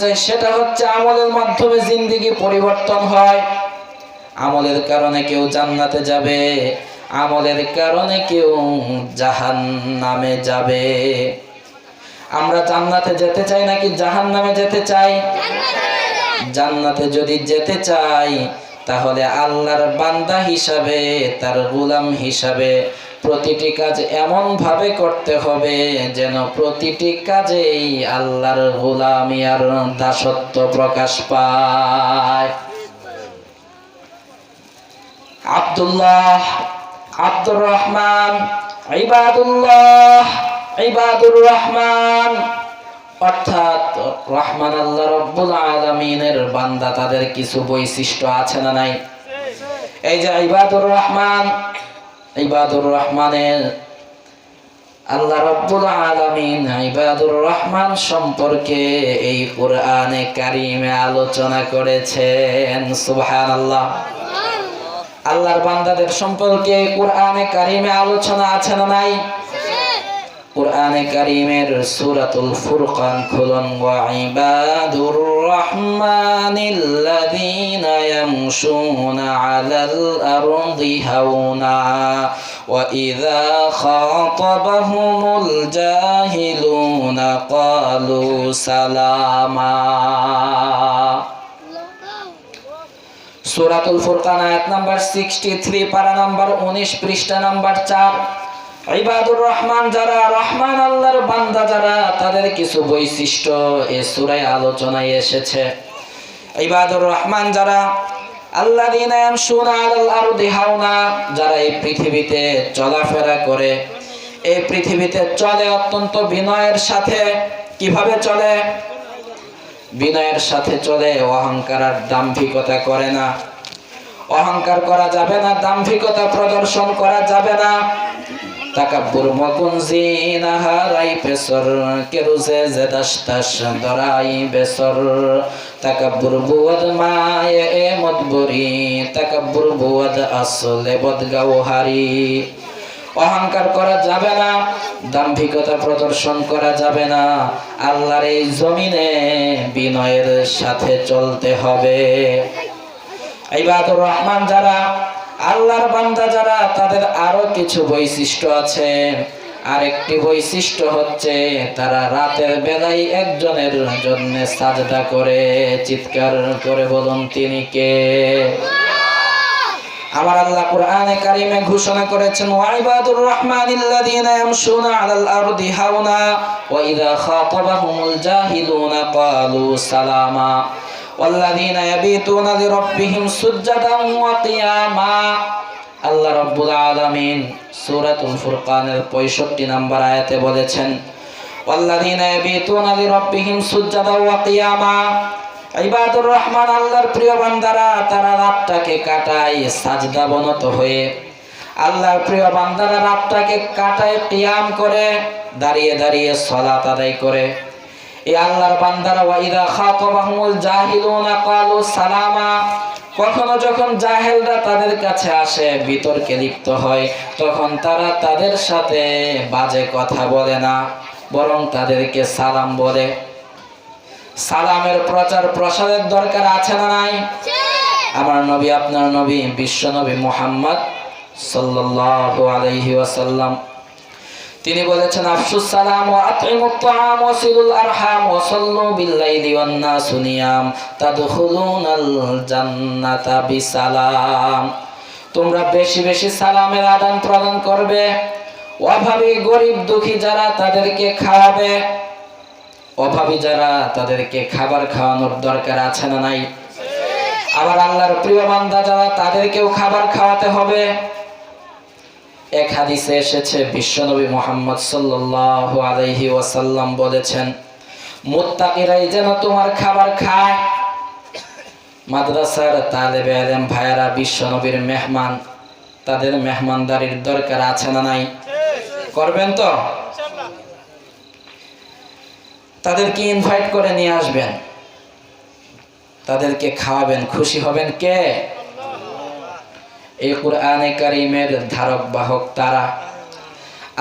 চাই সেটা হচ্ছে আমলের মাধ্যমে জিন্দেগি পরিবর্তন হয়। আমলের কারণে কেউ জান্নাতে যাবে, আমলের কারণে কেউ জাহান্নামে যাবে। আমরা জান্নাতে যেতে চাই নাকি জাহান্নামে যেতে চাই? জান্নাতে যদি যেতে চাই তাহলে আল্লাহর বান্দা হিসাবে, তার গোলাম হিসাবে প্রতিটি কাজ এমন ভাবে করতে হবে যেন প্রতিটি কাজেই আল্লাহর গোলামি আর দাসত্ব প্রকাশ পায়। আব্দুর রহমান, ইবাদুর রহমান অর্থাৎ রহমান আল্লাহ রব্বুল আলামিনের বান্দা, তাদের কিছু বৈশিষ্ট্য আছে না নাই? এই যে ইবাদুর রহমানের আল্লাহ রব্বুল আলামিন ইবাদুর রহমান সম্পর্কে এই কোরআনে কারিমে আলোচনা করেছেন। সুবহানাল্লাহ। আল্লাহর বান্দাদের সম্পর্কে কোরআনে কারিমে আলোচনা আছে না নাই? কোরআনে কারিমের সূরাতুল ফুরকান খুলুন। ওয়া ইবাদুর রহমানিল্লাযীনা ইয়ামশুনা আলাল আরদি হাওনা ওয়া ইযা খাতাবাহুমুল জাহিলুনা ক্বালু সালামা। সূরাতুল ফুরকান আয়াত নাম্বার 63, পারা নাম্বার 19, পৃষ্ঠা নাম্বার 4। ইবাদুর রহমান যারা, রহমান আল্লাহর বান্দা যারা, তাদের কিছু বৈশিষ্ট্য এই সূরায় আলোচনায় এসেছে। ইবাদুর রহমান যারা, আল্লাযীনা ইয়ামশুনা আলাল আরদি হাওনা, যারা এই পৃথিবীতে চলাফেরা করে, এই পৃথিবীতে চলে অত্যন্ত বিনয়ের সাথে। কিভাবে চলে? বিনয়ের সাথে চলে, অহংকার আর দাম্ভিকতা করে না। অহংকার করা যাবে না, দাম্ভিকতা প্রদর্শন করা যাবে না। তাকাব্বুর মকুন জিনাহারাই পেসর কেরুজে জেদাস্তাস দরাই বেসর তাকাব্বুর বুয়াদ মায়ে এ মদবুরি তাকাব্বুর বুয়াদ আসলে বদগাওহারি। অহংকার করা যাবে না, দাম্ভিকতা প্রদর্শন করা যাবে না। আল্লাহর এই জমিনে বিনয়ের সাথে চলতে হবে। ইবাদুর রহমান যারা, আল্লাহর বান্দা যারা, তাদের আরো কিছু বৈশিষ্ট্য আছে। আরেকটি বৈশিষ্ট্য হচ্ছে তারা রাতের বেলায় একজনের জন্য সাজদা করে। চিৎকার করে বলুন তিনি কে? আমার আল্লাহ কোরআনে কারিমে ঘোষণা করেছেন, ওয়া ইবাদুর রহমানিল্লাযীনা ইয়ামশুনা আলাল আরদি হাওনা ওয়া ইযা খাতাবাহুমুল জাহিলুনা ক্বালু সালামা ওয়াল্লাযীনা ইয়াবিতুনা লিরাব্বিহিম সুজদান ওয়া কিয়ামা। আল্লাহ রাব্বুল আলামিন সূরাতুল ফুরকানের 65 নম্বর আয়াতে বলেছেন, ওয়াল্লাযীনা ইয়াবিতুনা লিরাব্বিহিম সুজদান ওয়া কিয়ামা। ইবাদুর রহমান আল্লাহর প্রিয় বান্দারা, তারা রাতটাকে কাটায় সাজদাবনত হয়ে। আল্লাহর প্রিয় বান্দারা রাতটাকে কাটায় কিয়াম করে, দাঁড়িয়ে দাঁড়িয়ে সালাত আদায় করে। এই আল্লাহর বান্দারা ওয়া ইযা খাতাবাহুমুল জাহিলুনা ক্বালু সালামা, কখনো যখন জাহেলরা তাদের কাছে আসে, বিতর্কে লিপ্ত হয়, তখন তারা তাদের সাথে বাজে কথা বলে না, বরং তাদেরকে সালাম বলে। সালামের প্রচার প্রসারের দরকার আছে না নাই? আমার নবী, আপনার নবী, বিশ্ব নবী মুহাম্মদ সাল্লাল্লাহু আলাইহি ওয়াসাল্লাম, তিনি বলেছেন, আফশুস সালাম ওয়া আতইমুত তাআম ওয়া সিলুল আরহাম ওয়া সাল্লু বিল-লাইলি ওয়ান নাসু নিয়াম তাদখুলুনাল জান্নাতা বিসালাম। তোমরা বেশি বেশি সালামের আদান প্রদান করবে। অভাবী গরিব দুঃখী যারা, তাদেরকে খাওয়াবে। অভাবী যারা, তাদেরকে খাবার খাওয়ানোর দরকার আছে না নাই? আবার আল্লাহর প্রিয় বান্দা যারা, তাদেরকেও খাবার খাওয়াতে হবে। এক হাদিসে এসেছে, বিশ্বনবী মুহাম্মদ সাল্লাল্লাহু আলাইহি ওয়াসাল্লাম বলেছেন, মুত্তাকিরাই যেন তোমার খাবার খায়। মাদ্রাসার তালেবে ইলম ভাইয়েরা বিশ্বনবীর মেহমান, তাদের মেহমানদারির দরকার আছে না নাই? করবেন তো? তাদেরকে ইনভাইট করে নিয়ে আসবেন, তাদেরকে খাওয়াবেন, খুশি হবেন কে? এই কোরআনে কারীমের ধারক বাহক তারা।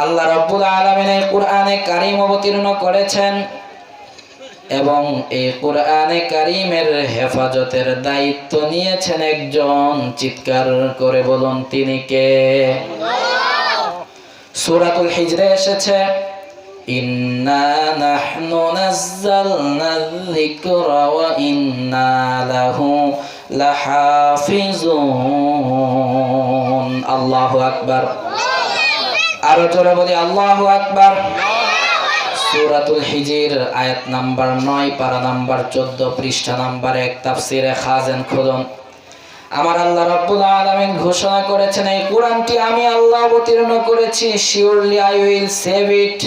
আল্লাহ রাব্বুল আলামিন এই কোরআনে কারীম অবতীর্ণ করেছেন এবং এই কোরআনে কারীমের হেফাজতের দায়িত্ব নিয়েছেন একজন। চিৎকার করে বলুন তিনি কে? সূরাতুল হিজরে এসেছে ইন্না নাহনু নাযালনা যিকরা ওয়া ইন্না লাহু লাহাফিজুন। আল্লাহু আকবার। আরো জোরে বলি আল্লাহু আকবার। সূরাতুল হিজর আয়াত নাম্বার 9 পারা নাম্বার 14 পৃষ্ঠা নাম্বার 1 তাফসীরে খাজেন খুলুন। আমার আল্লাহ রাব্বুল আলামিন ঘোষণা করেছেন এই কোরআনটি আমি আল্লাহ অবতীর্ণ করেছি। Surely I will save it.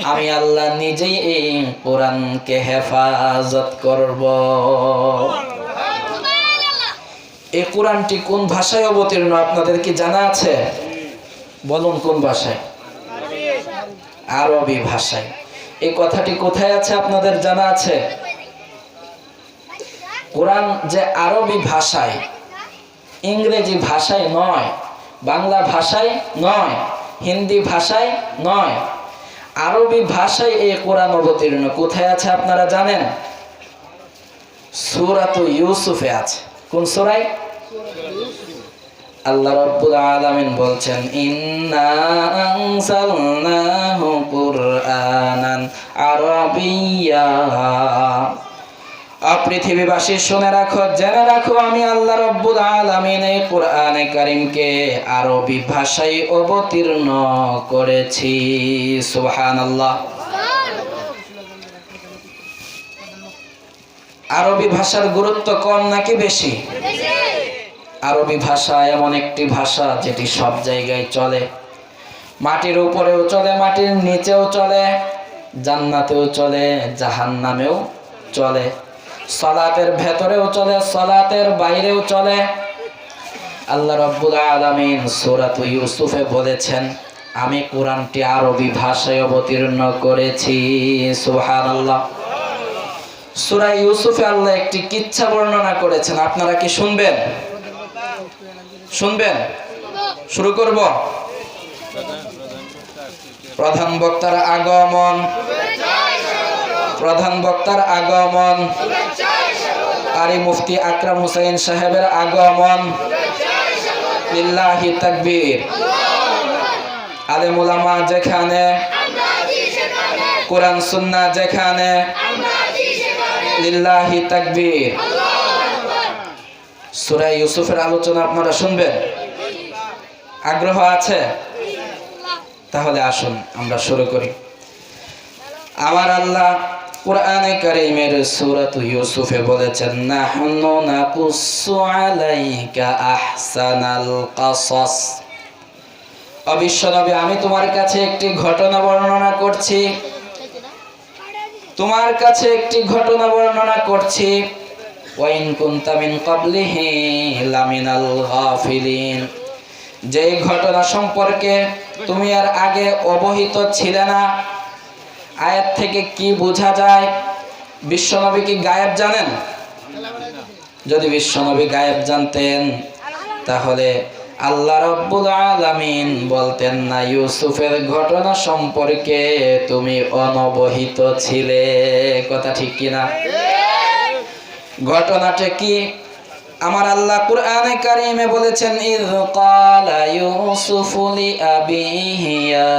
আমি আল্লাহ নিজেই এই কোরআনকে হেফাজত করব। এই কোরআনটি কোন ভাষায় অবতীর্ণ আপনাদের কি জানা আছে? বলুন কোন ভাষায়? আরবি ভাষায়। এই কথাটি কোথায় আছে আপনাদের জানা আছে? কোরআন যে আরবি ভাষায়, ইংরেজি ভাষায় নয়, বাংলা ভাষায় নয়, হিন্দি ভাষায় নয়, আরবি ভাষায় এই কোরআন অবতীর্ণ। কোথায় আছে আপনারা জানেন? সূরাতু ইউসুফে আছে। কোন সূরায়? আল্লাহ রাব্বুল আলামিন বলছেন ইন্না আনজালনাহু কুরআনান আরাবিয়্যা। পৃথিবীবাসী শুনে রাখো, জেনে রাখো, আমি আল্লাহ রাব্বুল আলামিন এই কোরআনে কারীমকে আরবি ভাষায় অবতীর্ণ করেছি। সুবহানাল্লাহ। আরবি ভাষার গুরুত্ব কম নাকি বেশি? আরবি ভাষা এমন একটি ভাষা যেটি সব জায়গায় চলে। মাটির উপরেও চলে, মাটির নিচেও চলে, জান্নাতেও চলে, জাহান্নামেও চলে, সালাতের ভেতরেও চলে, সালাতের বাইরেও চলে। আল্লাহ রাব্বুল আলামিন সূরাতু ইউসুফে বলেছেন আমি কোরআনটি আরবি ভাষায় অবতীর্ণ করেছি। সুবহানাল্লাহ। সূরা ইউসুফে আল্লাহ একটি কিচ্ছা বর্ণনা করেছেন। আপনারা কি শুনবেন? শুনবেন? শুরু করব। প্রধান বক্তার আগমন, প্রধান বক্তার আগমন, কারি মুফতি আকরাম হোসেন সাহেবের আগমন। লিল্লাহি তাকবীর। আলেম উলামা যেখানে, কোরআন সুন্নাহ যেখানে, লিল্লাহি তাকবীর। সূরা ইউসুফের আলোচনা আপনারা শুনবেন? আগ্রহ আছে? তাহলে আসুন আমরা শুরু করি। আমার আল্লাহ কোরআনে কারীমের সূরাতু ইউসুফে বলেছেন নাহনু নাকুসসু আলাইকা আহসানাল কাসাস। অবিশ্বনবী আমি তোমার কাছে একটি ঘটনা বর্ণনা করছি, তোমার কাছে একটি ঘটনা বর্ণনা করছি। ওয়াইন কুনতা মিন ক্বাবলিহি লামিনাল গাফিলিন। যে ঘটনা সম্পর্কে তুমি আর আগে অবহিত ছিলে না। আয়াত থেকে কি বোঝা যায়? বিশ্বনবী কি গায়েব জানেন? যদি বিশ্বনবী গায়েব জানতেন তাহলে আল্লাহ রাব্বুল আলামিন বলতেন না ইউসুফের ঘটনা সম্পর্কে তুমি অনবহিত ছিলে। কথা ঠিক কিনা? ঘটনাটা কি? আমার আল্লাহ কোরআনে কারীমে বলেছেন ইয ক্বালা ইউসুফু লিআবিহি ইয়া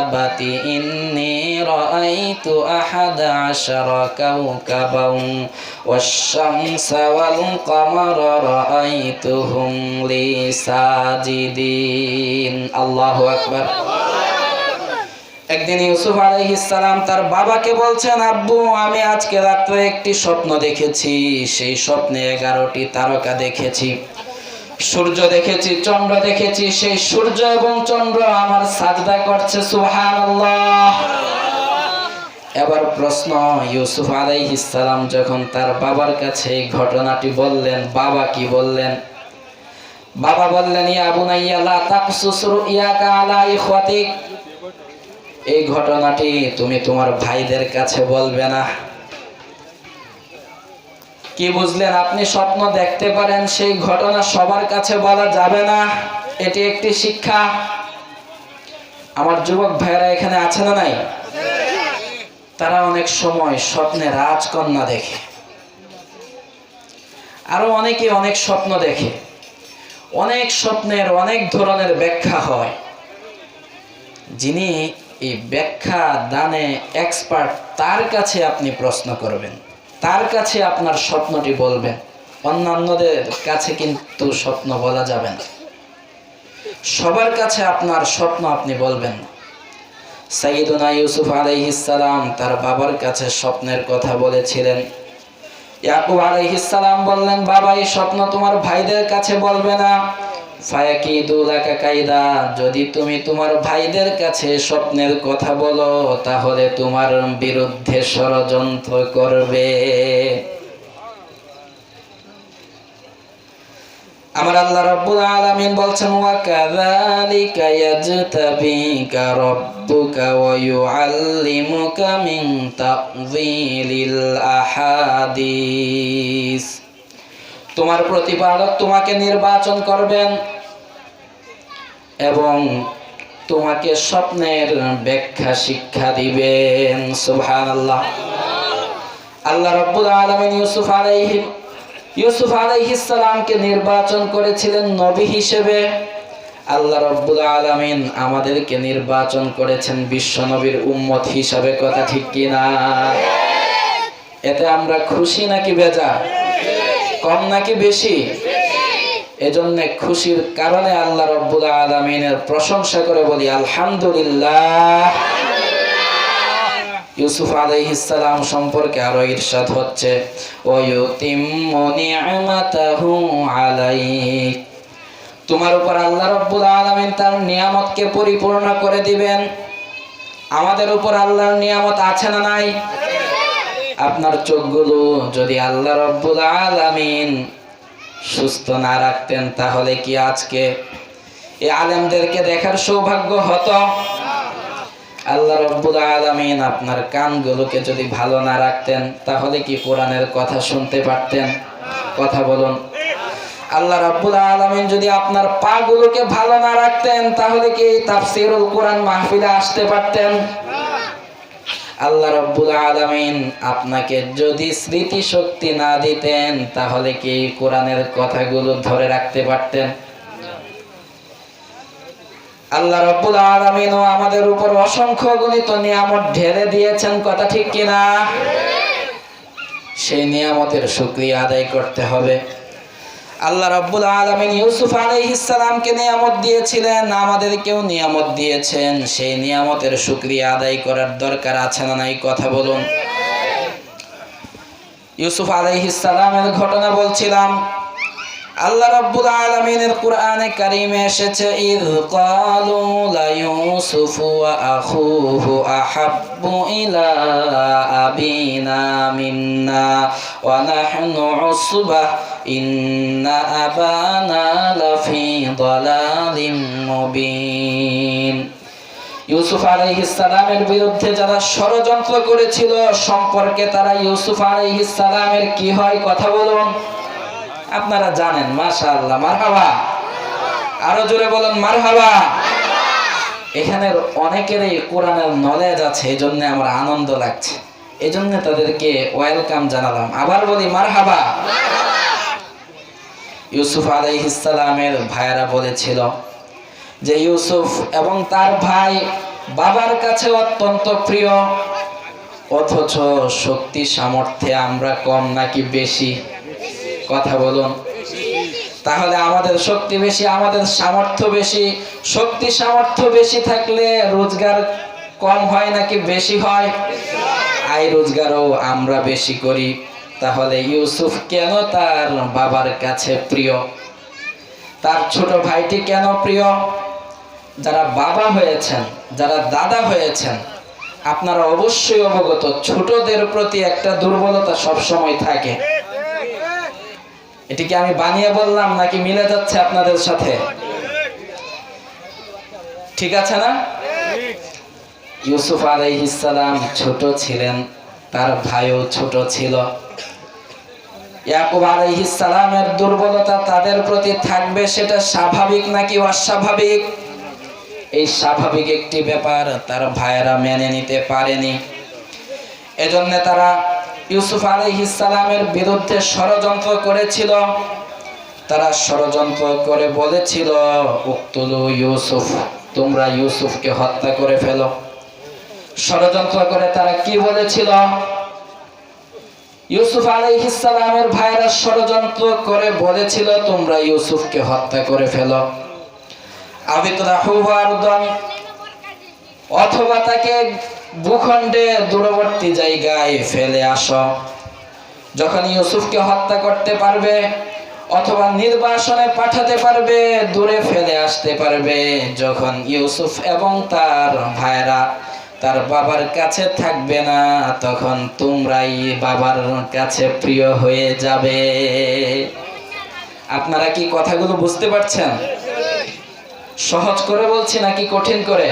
আবাতি ইন্নী রাআইতু আহাদা আশারা কাওকাবান ওয়াশ-শামসা ওয়াল কামারা রাআইতুহুম লি সাজিদিন। আল্লাহু আকবার। একদিন ইউসুফ আলাইহিস সালাম তার বাবাকে বলছেন আব্বু আমি আজকে রাতে একটি স্বপ্ন দেখেছি। সেই স্বপ্নে 11টি তারকা দেখেছি, সূর্য দেখেছি, চন্দ্র দেখেছি। সেই সূর্য এবং চন্দ্র আমার সাজদা করছে। সুবহানাল্লাহ। এবার প্রশ্ন, ইউসুফ আলাইহিস সালাম যখন তার বাবার কাছে এই ঘটনাটি বললেন, বাবা কি বললেন? বাবা বললেন ইয়া বুনাইয়া লা তাকসুস রুইয়াকা আলা ইখওয়াতিক। এই ঘটনাটি তুমি তোমার ভাইদের কাছে বলবে না। কি বুঝলেন? আপনি স্বপ্ন দেখতে পারেন, সেই ঘটনা সবার কাছে বলা যাবে না। এটি একটি শিক্ষা। আমার যুবক ভাইরা এখানে আছে না নাই? তারা অনেক সময় স্বপ্নে রাজকন্যা দেখে, আরো অনেকে অনেক স্বপ্ন দেখে। অনেক স্বপ্নের অনেক ধরনের ব্যাখ্যা হয়। যিনি এই ব্যাখ্যা দানে এক্সপার্ট, তার কাছে আপনি প্রশ্ন করবেন, তার কাছে আপনার স্বপ্নটি বলবেন। অন্যান্যদের কাছে কিন্তু স্বপ্ন বলা যাবে না। সবার কাছে আপনার স্বপ্ন আপনি বলবেন না। সাইয়েদুনা ইউসুফ আলাইহিস সালাম তার বাবার কাছে স্বপ্নের কথা বলেছিলেন। ইয়াকুব আলাইহিস সালাম বললেন, বাবা, এই স্বপ্ন তোমার ভাইদের কাছে বলবে না। ফায়াকিদু লাকা কাইদা, যদি তুমি তোমার ভাইদের কাছে স্বপ্নের কথা বলো তাহলে তোমার বিরুদ্ধে ষড়যন্ত্র করবে। আমার আল্লাহ রাব্বুল আলামিন বলছেন, ওয়া কাযালিকা ইয়াজতাবিকা রাব্বুকা ওয়া ইউআল্লিমুকা মিন তা'যীলিল আহাদিস। তোমার প্রতিপালক তোমাকে নির্বাচন করবেন এবং তোমাকে স্বপ্নের ব্যাখ্যা শিক্ষা দিবেন। সুবহানাল্লাহ। আল্লাহ রাব্বুল আলামিন ইউসুফ আলাইহিস সালামকে নির্বাচন করেছিলেন নবী হিসেবে। আল্লাহ রাব্বুল আলামিন আমাদেরকে নির্বাচন করেছেন বিশ্ব নবীর উম্মত হিসাবে। কথা ঠিক কি না? এতে আমরা খুশি নাকি বেজার? কম নাকি বেশি? এজন্য খুশির কারণে আল্লাহ রাব্বুল আলামিনের প্রশংসা করে বলি আলহামদুলিল্লাহ। ইউসুফ আলাইহিস সালাম সম্পর্কে আরো ইরশাদ হচ্ছে, ওয়া ইউতিম্মু নি'মাতাহু আলাইক। তোমার উপর আল্লাহ রাব্বুল আলামিন তার নিয়ামতকে পরিপূর্ণ করে দিবেন। আমাদের উপর আল্লাহর নিয়ামত আছে না নাই? আপনার চোখগুলো যদি আল্লাহ রাব্বুল আলামিন সুস্থ না রাখতেন তাহলে কি আজকে এই আলেমদেরকে দেখার সৌভাগ্য হতো? আল্লাহ রাব্বুল আলামিন আপনার কানগুলোকে যদি ভালো না রাখতেন তাহলে কি কোরআনের কথা শুনতে পারতেন? কথা বলুন। আল্লাহ রাব্বুল আলামিন যদি আপনার পাগুলোকে ভালো না রাখতেন তাহলে কি তাফসীরুল কোরআন মাহফিলে আসতে পারতেন? আল্লাহ রাব্বুল আলামিন আপনাকে যদি স্মৃতি শক্তি না দিতেন তাহলে কি কোরআনের কথাগুলো ধরে রাখতে পারতেন? আল্লাহ রাব্বুল আলামিন আমাদের উপর অসংখ্য গণিত নিয়ামত ঢেলে দিয়েছেন। কথা ঠিক কিনা? সেই নিয়ামতের শুকরিয়া আদায় করতে হবে। আল্লাহ রাব্বুল আলামিন ইউসুফ আলাইহিস সালামকে নিয়ামত দিয়েছিলেন, আমাদেরকেও নিয়ামত দিয়েছেন। সেই নিয়ামতের শুকরিয়া আদায় করার দরকার আছে না নাই? কথা বলুন। ইউসুফ আলাইহিস সালামের ঘটনা বলছিলাম। আল্লাহ রাব্বুল আলামিনের কোরআনে কারীমে এসেছে, ইয ক্বালু লা ইউসুফু ওয়া আখুহু আহাব্বু ইলা আবিনা মিন্না ওয়া নাহনু উসবাহ ইন্না আবানা লাফি দালালিম মুবিন। ইউসুফ আলাইহিস সালামের বিরুদ্ধে যারা ষড়যন্ত্র করেছিল সম্পর্কে তারা ইউসুফ আলাইহিস সালামের কি হয়? কথা বলুন। আপনারা জানেন। মাশাআল্লাহ, মারহাবা। আরো জোরে বলুন মারহাবা। এখানের অনেকেরই কোরআনের নলেজ আছে, এজন্য আমার আনন্দ লাগছে, এজন্য তাদেরকে ওয়েলকাম জানালাম। আবার বলি মারহাবা। ইউসুফ আলাইহিস সালামের ভাইয়েরা বলেছিল যে ইউসুফ এবং তার ভাই বাবার কাছে অত্যন্ত প্রিয়, অথচ শক্তি সামর্থ্যে আমরা কম নাকি বেশি? কথা বলুন। তাহলে আমাদের শক্তি বেশি, আমাদের সামর্থ্য বেশি। শক্তি সামর্থ্য বেশি থাকলে রোজগার কম হয় নাকি বেশি হয়? আয় রোজগারও আমরা বেশি করি। তাহলে ইউসুফ কেন তার বাবার কাছে প্রিয়? তার ছোট ভাইটি কেন প্রিয়? যারা বাবা হয়েছেন, যারা দাদা হয়েছেন, আপনারা অবশ্যই অবগত, ছোটদের প্রতি একটা দুর্বলতা সবসময় থাকে। এটি কি আমি বানিয়ে বললাম নাকি মিলে যাচ্ছে আপনাদের সাথে? ঠিক আছে না? ইউসুফ আলাইহিস সালাম ছোট ছিলেন, তার ভাইও ছোট ছিল। ইয়াকুব আলাইহিস সালামের দুর্বলতা তাদের প্রতি থাকবে, সেটা স্বাভাবিক নাকি অস্বাভাবিক? এই স্বাভাবিক একটি ব্যাপার তার ভাইয়েরা মেনে নিতে পারেনি। এজন্য তারা ইউসুফ আলাইহিস সালামের বিরুদ্ধে ষড়যন্ত্র করেছিল। তারা ষড়যন্ত্র করে বলেছিল, উক্তুলু ইউসুফ, তোমরা ইউসুফকে হত্যা করে ফেলো। ষড়যন্ত্র করে তারা কি বলেছিল? ইউসুফ আলাইহিস সালামের ভাইরা ষড়যন্ত্র করে বলেছিল, তোমরা ইউসুফকে হত্যা করে ফেলো। আবিতরাহুহু আরদান, অথবা তাকে ভূখণ্ডে দূরবর্তী জায়গায় ফেলে আসো। যখন ইউসুফকে হত্যা করতে পারবে অথবা নির্বাসনে পাঠাতে পারবে, দূরে ফেলে আসতে পারবে, যখন ইউসুফ এবং তার ভাইরা তার বাবার কাছে থাকবে না, তখন তোমরাই বাবার কাছে প্রিয় হয়ে যাবে। আপনারা কি কথাগুলো বুঝতে পারছেন? সহজ করে বলছি নাকি কঠিন করে?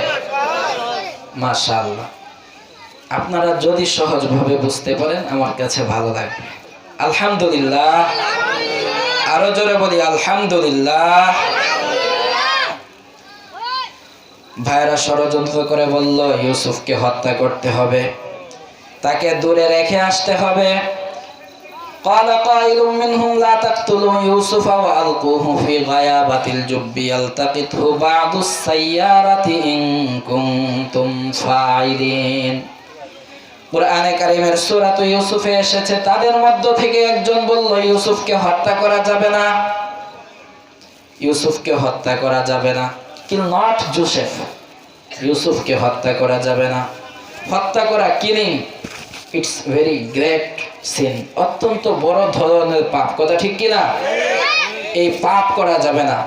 মাশাআল্লাহ, আপনারা যদি সহজভাবে বুঝতে পারেন আমার কাছে ভালো লাগবে। আলহামদুলিল্লাহ, আরো জোরে বলি আলহামদুলিল্লাহ। ভাইরা ষড়যন্ত্র করে বলল, ইউসুফকে হত্যা করতে হবে, তাকে দূরে রেখে আসতে হবে। قال قائل منهم لا تقتلوا يوسف وألقوه في غيابة الجب يلتقطه بعض السيارة إن كنتم فاعلين। কুরআনে কারীমের সূরা ইউসুফে এসেছে, তাদের মধ্য থেকে একজন বলল, ইউসুফকে হত্যা করা যাবে না, ইউসুফকে হত্যা করা যাবে না। কিল নট জোসেফ, ইউসুফকে হত্যা করা যাবে না। হত্যা করা, killing, it's very great sin, অত্যন্ত বড় ধরনের পাপ। কথা ঠিক কিনা? এই পাপ করা যাবে না।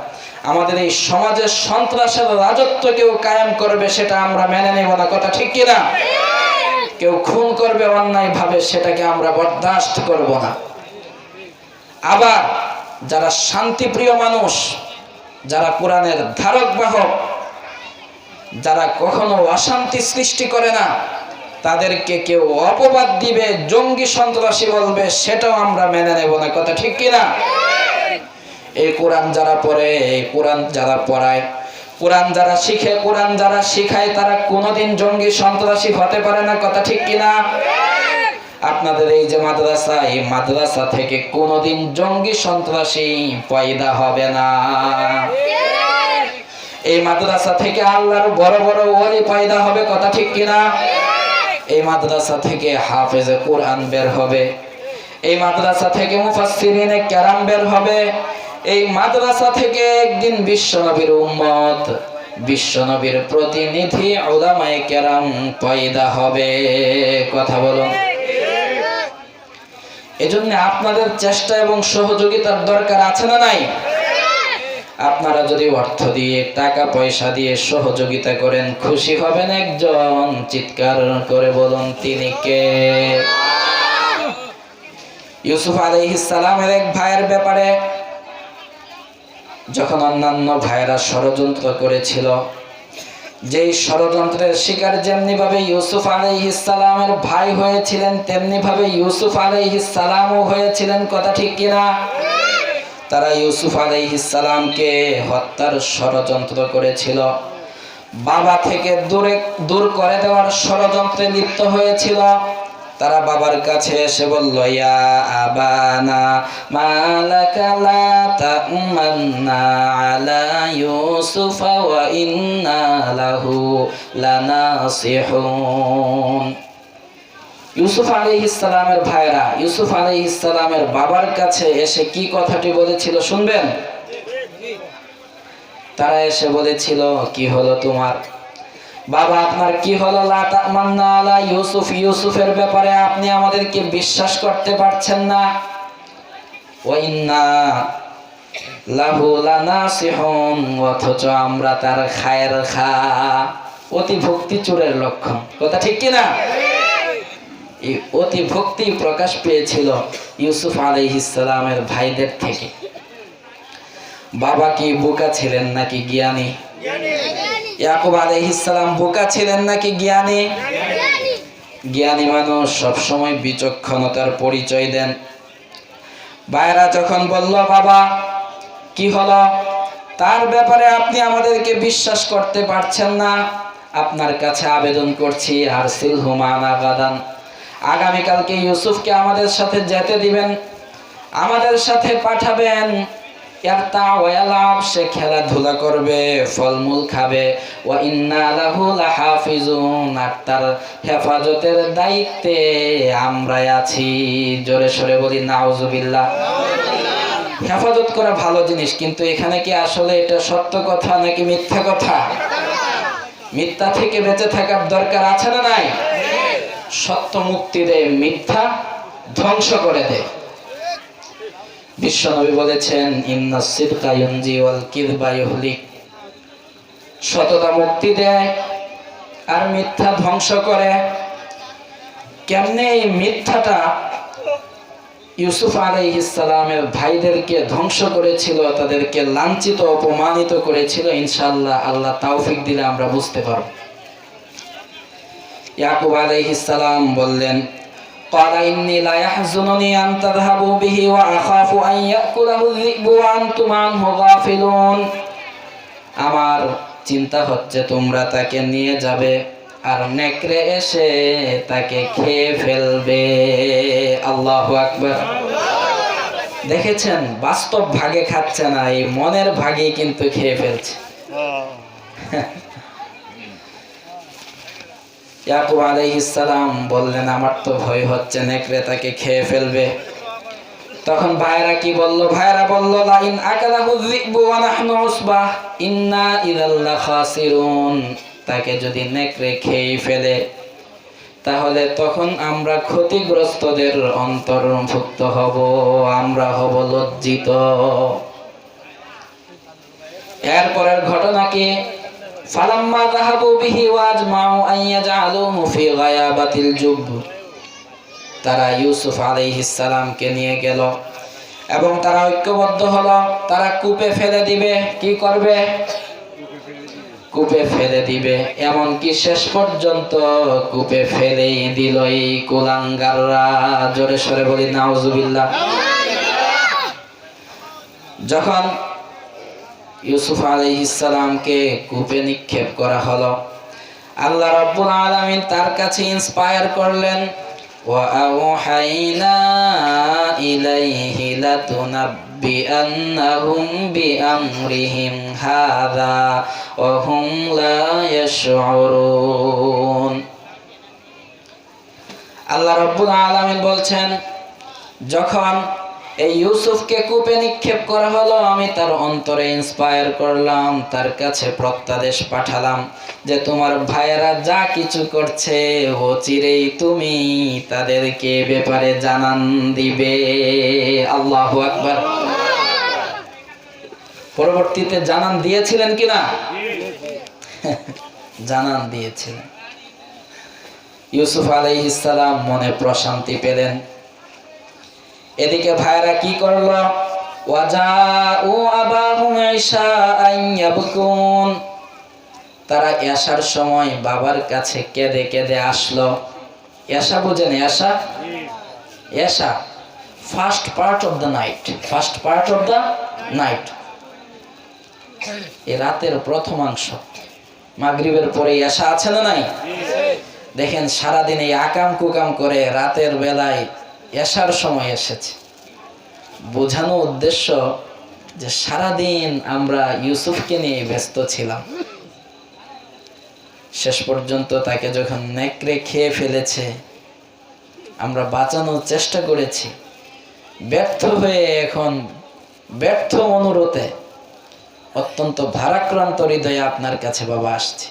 আমাদের এই সমাজের সন্ত্রাসের রাজত্ব কেউ কায়েম করবে, সেটা আমরা মেনে নেব না। কথা ঠিক কিনা? কেউ খুন করবে অন্যায় ভাবে, সেটাকে আমরা বরদাস্ত করব না। আবার যারা শান্তিপ্রিয় মানুষ, যারা কোরআনের ধারক বাহক, যারা কখনো অশান্তি সৃষ্টি করে না, তাদেরকে কেউ অপবাদ দিবে, জঙ্গি সন্ত্রাসী বলবে, সেটাও আমরা মেনে নেব না। কথা ঠিক কিনা? এই কোরআন যারা পড়ে, এই কোরআন যারা পড়ায়, কোরআন যারা শিখে, কোরআন যারা শিখায়, তারা কোনোদিন জঙ্গি সন্ত্রাসী হতে পারে না। কথা ঠিক কিনা? আপনাদের এই যে মাদ্রাসা, এই মাদ্রাসা থেকে কোনোদিন জঙ্গি সন্ত্রাসী পয়দা হবে না। এই মাদ্রাসা থেকে আল্লাহর বড় বড় ওলি পয়দা হবে। কথা ঠিক কিনা? এই মাদ্রাসা থেকে হাফেজে কোরআন বের হবে, এই মাদ্রাসা থেকে মুফাসসিরিনে কেরাম বের হবে, এই মাদ্রাসা থেকে একদিন বিশ্বনবীর উম্মত, বিশ্বনবীর প্রতিনিধি উলামায়ে কেরাম পয়দা হবে। কথা বলুন। এজন্য আপনাদের চেষ্টা এবং সহযোগিতার দরকার আছে না নাই? আপনারা যদি অর্থ দিয়ে, টাকা পয়সা দিয়ে সহযোগিতা করেন, খুশি হবেন একজন, চিৎকার করে বলুন তিনি কে? ইউসুফ আলাইহিস সালামের এক ভাইয়ের ব্যাপারে যখন অন্যান্য ভাইরা ষড়যন্ত্র করেছিল, যেই ষড়যন্ত্রের শিকার যেমনি ভাবে ইউসুফ আলাইহিস সালামের ভাই হয়েছিলেন, তেমনি ভাবে ইউসুফ আলাইহিস সালামও হয়েছিলেন। কথা ঠিক কিনা? তারা ইউসুফ আলাইহিস সালামকে হত্যার ষড়যন্ত্র করেছিল, বাবা থেকে দূর করে দেওয়ার ষড়যন্ত্রে লিপ্ত হয়েছিল। তারা বাবার কাছে এসে বলল, ইয়া আবানা মালাকা লা তা'মান্না আলা ইউসুফ ওয়া ইন্না লাহু লানাসিহুন। ইউসুফ আলাইহিস সালামের ভাইরা ইউসুফ আলাইহিস সালামের বাবার কাছে এসে কি কথাটি বলেছিল শুনবেন? তারা এসে বলেছিল, কি হলো তোমার? বাবা, আপনার কি হলো? লা তা'মান্না আলা ইউসুফ, ইউসুফের ব্যাপারে আপনি আমাদেরকে বিশ্বাস করতে পারছেন না। ওয়া ইন্না লাহু লানাসিহুন, অথচ আমরা তার খায়ের খা। অতি ভক্তি চোরের লক্ষণ। কথা ঠিক কিনা? এই অতি ভক্তি প্রকাশ পেয়েছিল ইউসুফ আলাইহিস সালামের ভাইদের থেকে। বাবা কি বোকা ছিলেন নাকি জ্ঞানী? ইয়াকুব আলাইহিস সালাম বোকা ছিলেন নাকি জ্ঞানী? জ্ঞানী মানুষ সবসময় বিচক্ষণতার পরিচয় দেন। ভাইরা যখন বলল, বাবা কি হলো? তার ব্যাপারে আপনি আমাদেরকে বিশ্বাস করতে পারছেন না, আপনার কাছে আবেদন করছি, আরসিলহু মা'না গাদান, আগামীকালকে ইউসুফকে আমাদের সাথে যেতে দিবেন, আমাদের সাথে পাঠাবেন। সে খেলাধুলা করবে, ফলমূল খাবে। ওয়া ইন্না লাহু লাহাফিজুন, আর তার হেফাজতের দায়িত্বে আমরা আছি। জোরে সরে বলি নাউজুবিল্লাহ। হেফাজত করা ভালো জিনিস, কিন্তু এখানে কি আসলে এটা সত্য কথা নাকি মিথ্যা কথা? মিথ্যা থেকে বেঁচে থাকার দরকার আছে না নাই? সত্য মুক্তি দেয়, মিথ্যা ধ্বংস করে দেয়। বিশ্বনবী বলেছেন, ইন্নাস সিদকা ইউনজি ওয়াল কিযবা ইউহলিক। সততা মুক্তি দেয় আর মিথ্যা ধ্বংস করে। কেমনে এই মিথ্যাটা ইউসুফ আলাইহিস সালামের ভাইদেরকে ধ্বংস করেছিল, তাদেরকে লাঞ্ছিত অপমানিত করেছিল, ইনশাআল্লাহ আল্লাহ তৌফিক দিলে আমরা বুঝতে পারব। ইয়াকুব আলাইহিস সালাম বললেন, ক্বালা ইন্নী লা ইয়াহযুনুনি আন তাযহাবু বিহি ওয়া আখাফু আন ইয়াকুলাহু যিবু ওয়া আনতুম আনহু গাফিলুন। আমার চিন্তা হচ্ছে তোমরা তাকে নিয়ে যাবে আর নেকড়ে এসে তাকে খেয়ে ফেলবে। আল্লাহু আকবার। দেখেছেন, বাস্তব ভাগে খাচ্ছে না, এই মনের ভাগে কিন্তু খেয়ে ফেলছে। ইয়াকুব আলাইহিস সালাম বললেন, আমার তো ভয় হচ্ছে নেকড়ে তাকে খেয়ে ফেলবে। তখন ভাইরা কি বলল? ভাইরা বলল, লাইন আকালাহু যিবু ওয়া নাহনু উসবাহ ইন্না ইযাল লাখাসিরুন। তাকে যদি নেকড়ে খেয়ে ফেলে তাহলে তখন আমরা ক্ষতিগ্রস্তদের অন্তর্ভুক্ত হব, আমরা হব লজ্জিত। এরপরের ঘটনা কি? ফালাম্মা যাহাবু বিহি ওয়া আজমাউ আন ইয়াজআলুহু ফি গায়াবাতিল জুব। তারা ইউসুফ আলাইহিস সালামকে নিয়ে গেল এবং তারা ঐক্যবদ্ধ হলো, তারা কূপে ফেলে দিবে। কি করবে? কূপে ফেলে দিবে। এমনকি শেষ পর্যন্ত কূপে ফেলেই দিল এই কুলাঙ্গাররা। জোরে সরে বলি নাউজুবিল্লাহ। যখন ইউসুফ আলাইহিস সালামকে কূপে নিক্ষেপ করা হলো, আল্লাহ রাব্বুল আলামিন তার কাছে ইন্সপায়ার করলেন, ওয়া আওহাইনা ইলাইহি লাতুনাব্বিআন্নাহুম বিআমরিহিম হাযা ওয়া হুম লা ইয়াশউরুন। আল্লাহ রাব্বুল আলামিন বলছেন, যখন এই ইউসুফকে কূপে নিক্ষেপ করা হলো, আমি তার অন্তরে ইন্সপায়ার করলাম, তার কাছে প্রত্যাদেশ পাঠালাম যে তোমার ভাইয়েরা যা কিছু করছে অচিরেই তুমি তাদেরকে ব্যাপারে জানান দিবে। আল্লাহু আকবার। পরবর্তীতে জানান দিয়েছিলেন কিনা? জানান দিয়েছিলেন। ইউসুফ আলাইহিস সালাম মনে প্রশান্তি পেলেন। এদিকে ভাইরা কি করলো? ওয়াজাউ আবাহুম ইশাআন ইয়াবকুন। তারা এশার সময় বাবার কাছে কেঁদে কেঁদে আসলো। এশা বুঝেন? এশা, এশা first part of the night. First part of the night, এই রাতের প্রথমাংশ। মাগরিবের পরে এশা আছে না নাই? দেখেন সারাদিন এই আকাম কুকাম করে রাতের বেলায় এশার সময় এসেছে। বোঝানো উদ্দেশ্য যে সারাদিন আমরা ইউসুফকে নিয়ে ব্যস্ত ছিলাম। শেষ পর্যন্ত তাকে যখন নেকড়ে খেয়ে ফেলেছে, আমরা বাঁচানোর চেষ্টা করেছি, ব্যর্থ হয়ে এখন ব্যর্থ অনুরোধে অত্যন্ত ভারাক্রান্ত হৃদয়ে আপনার কাছে বাবা আসছে।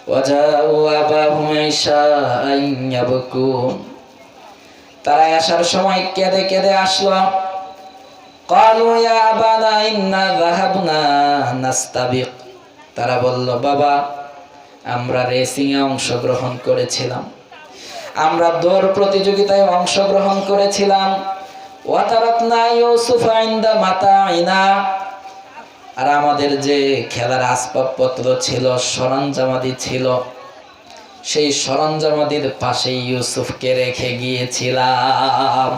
ওয়াজাউ আবাহুম ইশাআন ইয়াবকুন। তারা আসার সময় কেঁদে কেঁদে আসলো। ক্বালু ইয়া আবানা ইন্না যাহাবনা নাস্তাবিক। তারা বলল, বাবা আমরা রেসিং এ অংশগ্রহণ করেছিলাম, আমরা দৌড় প্রতিযোগিতায় অংশগ্রহণ করেছিলাম। ওয়া তারাকনা ইউসুফা ইনদা মাতাইনা। আর আমাদের যে খেলার আসবাবপত্র ছিল, সরঞ্জামাদি ছিল, সেই সরঞ্জামাদির পাশে ইউসুফকে রেখে গিয়েছিলাম।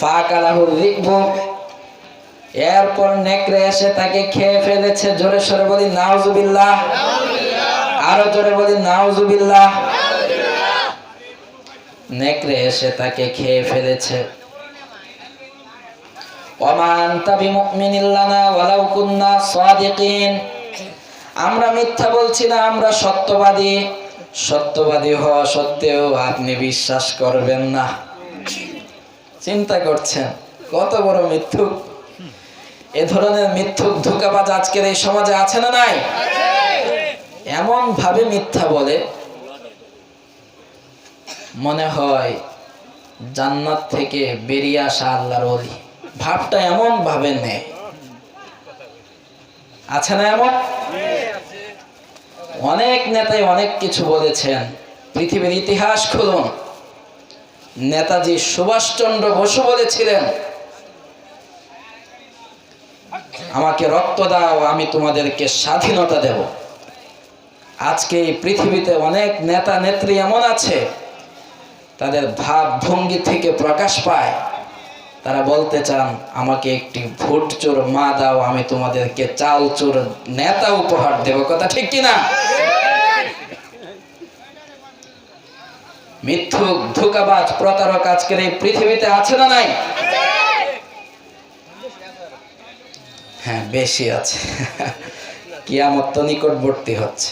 ফাকালাহুর যিবু। এরপর নেকড়ে এসে তাকে খেয়ে ফেলেছে। জোরে সরে বলি নাউজুবিল্লাহ। আরো জোরে বলি নাউজুবিল্লাহ। নেকড়ে এসে তাকে খেয়ে ফেলেছে। ওমা আনতা বিমুমিনিন লানা ওয়ালাউ কুন্না সাদিকিন, আমরা মিথ্যা বলছি না, আমরা সত্যবাদী। সত্যবাদী হওয়া সত্ত্বেও আপনি বিশ্বাস করবেন না। চিন্তা করছেন কত বড় মিথ্যুক। এ ধরনের মিথ্যুক ধোঁকাবাজ আজকের এই সমাজে আছে না নাই? এমন ভাবে মিথ্যা বলে মনে হয় জান্নাত থেকে বেরিয়ে আসা আল্লাহর ওলি। ভাবটা এমন ভাবে নেয়, আছে না এমন? অনেক নেতাই অনেক কিছু বলেছেন। পৃথিবীর ইতিহাস খুলুন, নেতাজি সুভাষচন্দ্র বসু বলেছিলেন, আমাকে রক্ত দাও, আমি তোমাদেরকে স্বাধীনতা দেব। আজকে এই পৃথিবীতে অনেক নেতা নেত্রী এমন আছে, তাদের ভাব ভঙ্গি থেকে প্রকাশ পায়, তারা বলতে চান আমাকে একটি ভোট চোর মা দাও, আমি তোমাদেরকে চাল চোর নেতা উপহার দেব। কথা ঠিক কিনা? মিথ্যুক ধোঁকাবাজ প্রতারক আজকের এই পৃথিবীতে আছে না নাই? হ্যাঁ, বেশি আছে। কিয়ামত তো নিকটবর্তী হচ্ছে।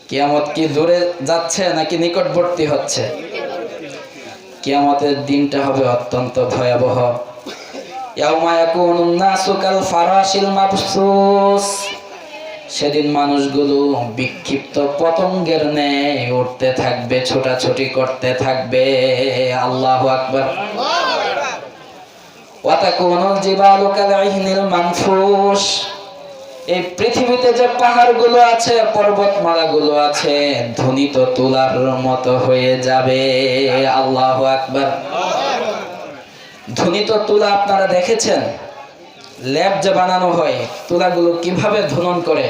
কিয়ামত কি দূরে যাচ্ছে নাকি নিকটবর্তী হচ্ছে? কিয়ামতের দিনটা হবে অত্যন্ত ভয়াবহ। ইয়াউমা ইয়াকুনুন নাসু কাল ফারাশিল মাবসুস, সেদিন মানুষগুলো বিক্ষিপ্ত পতঙ্গের ন্যায় উঠতে থাকবে, ছোটাছুটি করতে থাকবে। আল্লাহু আকবার। ওয়া তাকুনুল জিবালু কালইহনিল মানফুস, এই পৃথিবীতে যে পাহাড়গুলো আছে, পর্বতমালাগুলো আছে, ধ্বনিত তুলার মতো হয়ে যাবে। আল্লাহু আকবার। ধ্বনিত তুলা আপনারা দেখেছেন? ল্যাব যে বানানো হয়, তুলাগুলো কিভাবে ধ্বনন করে,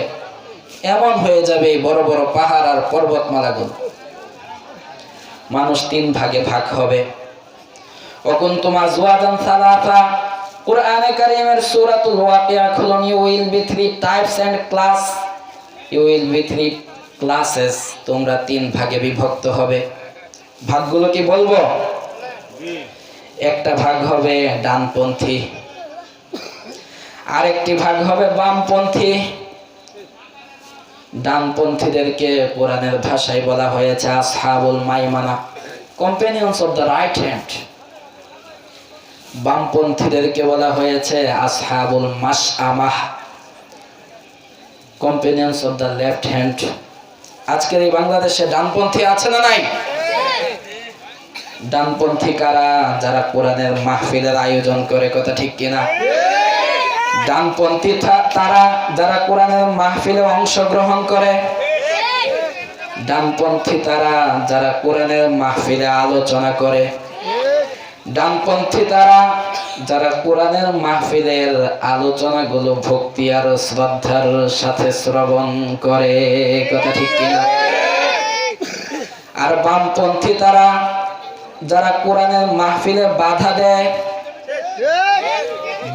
এমন হয়ে যাবে এই বড় বড় পাহাড় আর পর্বতমালাগুলো। মানুষ তিন ভাগে ভাগ হবে। ওয়াকুনতুম আজওয়াজান সালাসা, কুরআনে কারীমের সূরাতুল ওয়াকিয়া খুলুন। You will be three types and class, you will be three classes, তোমরা তিন ভাগে বিভক্ত হবে। ভাগগুলো কি বলবো? একটা ভাগ হবে ডানপন্থী, আরেকটি ভাগ হবে বামপন্থী। ডানপন্থীদেরকে কোরআনের ভাষায় বলা হয়েছে আসহাবুল মাইমানা, companions of the right hand. বামপন্থীদেরকে বলা হয়েছে আসহাবুল মাশআমাহ, companions of the left hand. আজকের এই বাংলাদেশে ডানপন্থী আছে না নাই? ডানপন্থী কারা? যারা কোরআনের মাহফিলের আয়োজন করে। কথা ঠিক কিনা? ডানপন্থী তারা যারা কোরআনের মাহফিলে অংশগ্রহণ করে। ডানপন্থী তারা যারা কোরআনের মাহফিলে আলোচনা করে। ডানপন্থী তারা যারা কোরআনের মাহফিলের আলোচনাগুলো ভক্তি আর শ্রদ্ধার সাথে শ্রবণ করে। কথা ঠিক কিনা? আর বামপন্থী তারা যারা কোরআনের মাহফিলে বাধা দেয়।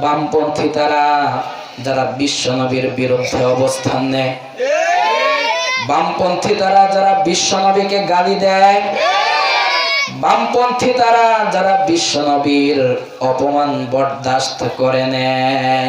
বামপন্থী তারা যারা বিশ্বনবীর বিরুদ্ধে অবস্থান নেয়। বামপন্থী তারা যারা বিশ্বনবীকে গালি দেয়। বামপন্থী তারা যারা বিশ্বনবীর অপমান বরদাস্ত করে নেয়।